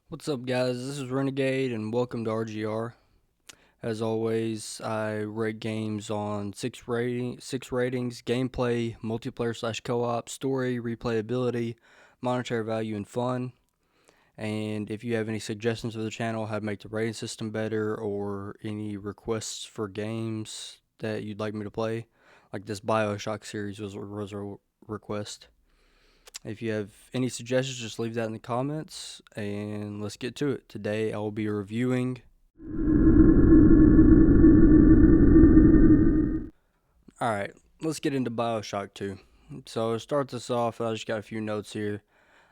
What's up, guys? This is Renegade, and welcome to RGR. As always, I rate games on six ratings: gameplay, multiplayer/co-op, story, replayability, monetary value, and fun. And if you have any suggestions for the channel, how to make the rating system better, or any requests for games that you'd like me to play, like this Bioshock series was a request. If you have any suggestions, just leave that in the comments and let's get to it. Today I will be reviewing. Alright, let's get into Bioshock 2. So to start this off, I just got a few notes here.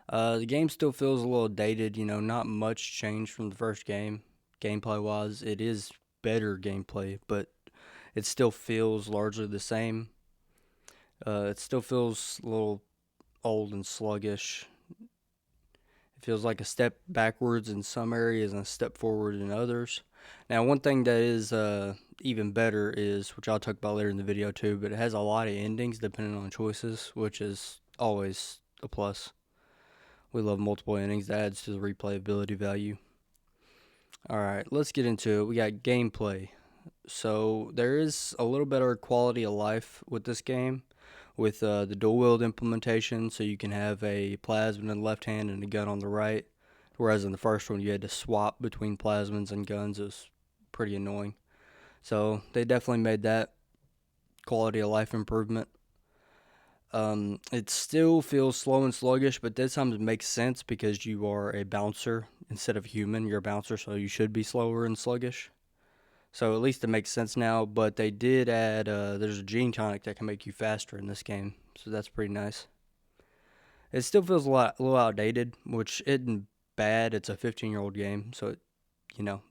The game still feels a little dated, not much change from the first game. Gameplay wise, it is better gameplay, but it still feels largely the same. It still feels a little old and sluggish. It feels like a step backwards in some areas and a step forward in others. Now, one thing that is even better is, which I'll talk about later in the video too, but it has a lot of endings depending on choices, which is always a plus. We love multiple endings. That adds to the replayability value. Alright, let's get into it. We got gameplay. So, there is a little better quality of life with this game, with the dual wield implementation, so you can have a plasma in the left hand and a gun on the right, whereas in the first one you had to swap between plasmas and guns. It was pretty annoying. So they definitely made that quality of life improvement. It still feels slow and sluggish, but this time it makes sense because you are a bouncer instead of human. You're a bouncer, so you should be slower and sluggish. So at least it makes sense now, but they did add, there's a gene tonic that can make you faster in this game, so that's pretty nice. It still feels a little outdated, which isn't bad. It's a 15-year-old game, so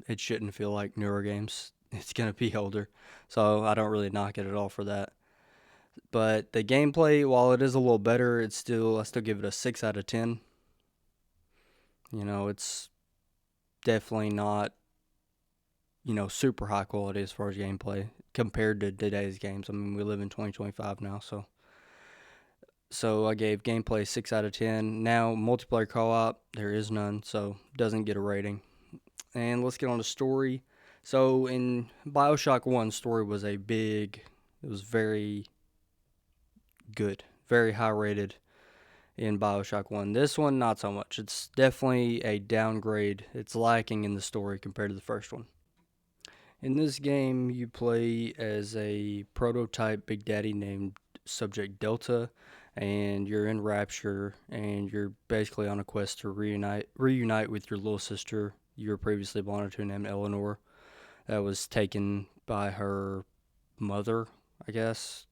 it shouldn't feel like newer games. It's gonna be older, so I don't really knock it at all for that. But the gameplay, while it is a little better, I still give it a 6 out of 10. It's definitely not super high quality as far as gameplay compared to today's games. I mean, we live in 2025 now, so I gave gameplay 6 out of 10. Now multiplayer co-op, there is none, so doesn't get a rating. And let's get on to story. So in Bioshock 1, story was it was very good, very high rated in Bioshock 1. This one, not so much. It's definitely a downgrade. It's lacking in the story compared to the first one. In this game, you play as a prototype Big Daddy named Subject Delta, and you're in Rapture, and you're basically on a quest to reunite with your little sister you were previously bonded to, named Eleanor, that was taken by her mother, I guess.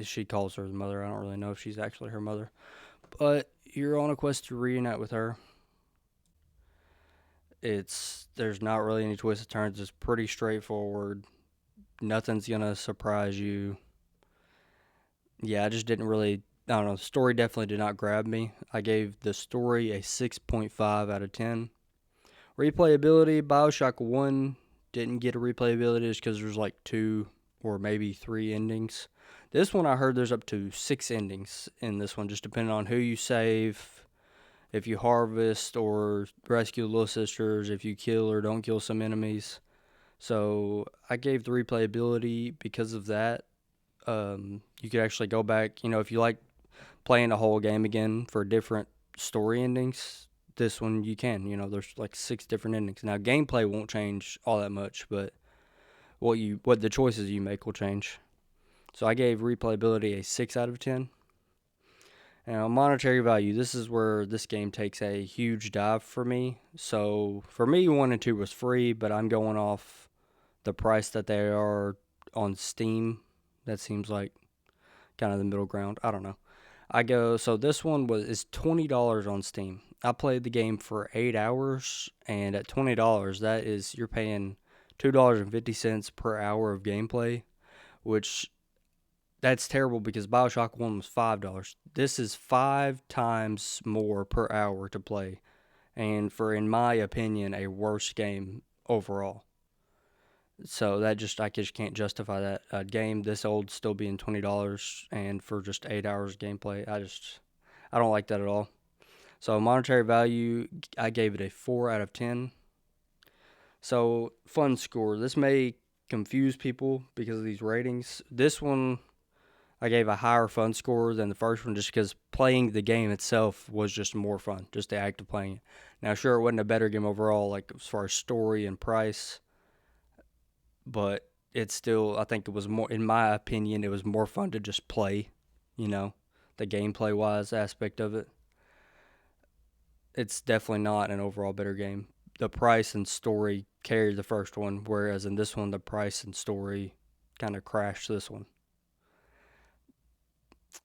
She calls her the mother. I don't really know if she's actually her mother. But you're on a quest to reunite with her. There's not really any twists and turns. It's pretty straightforward. Nothing's gonna surprise you. Yeah, I just didn't really. I don't know. The story definitely did not grab me. I gave the story a 6.5 out of 10. Replayability, Bioshock 1 didn't get a replayability just because there's like 2 or maybe 3 endings. This one, I heard there's up to 6 endings in this one, just depending on who you save, if you harvest or rescue little sisters, if you kill or don't kill some enemies. So I gave the replayability because of that. You could actually go back, if you like playing the whole game again for different story endings, this one you can. There's like 6 different endings. Now gameplay won't change all that much, but what the choices you make will change. So I gave replayability a 6 out of 10. Now, monetary value, this is where this game takes a huge dive for me. So, for me, 1 and 2 was free, but I'm going off the price that they are on Steam. That seems like kind of the middle ground. I don't know. So this one is $20 on Steam. I played the game for 8 hours, and at $20, you're paying $2.50 per hour of gameplay, which that's terrible because Bioshock 1 was $5. This is 5 times more per hour to play, and in my opinion, a worse game overall. So I just can't justify that. A game this old still being $20 and for just 8 hours of gameplay, I don't like that at all. So monetary value, I gave it a 4 out of 10. So fun score. This may confuse people because of these ratings. This one I gave a higher fun score than the first one just because playing the game itself was just more fun, just the act of playing it. Now, sure, it wasn't a better game overall, like as far as story and price, but it's still, I think it was more, in my opinion, it was more fun to just play, you know, the gameplay wise aspect of it. It's definitely not an overall better game. The price and story carried the first one, whereas in this one, the price and story kind of crashed this one.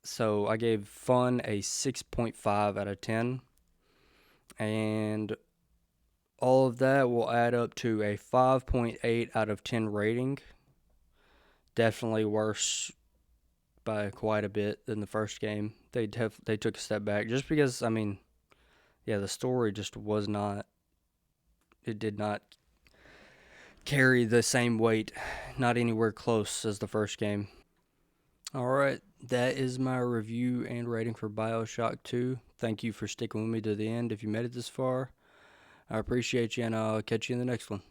So I gave Fun a 6.5 out of 10. And all of that will add up to a 5.8 out of 10 rating. Definitely worse by quite a bit than the first game. They took a step back just because, I mean, yeah, the story just was not, it did not carry the same weight, not anywhere close as the first game. All right, that is my review and rating for Bioshock 2. Thank you for sticking with me to the end if you made it this far. I appreciate you, and I'll catch you in the next one.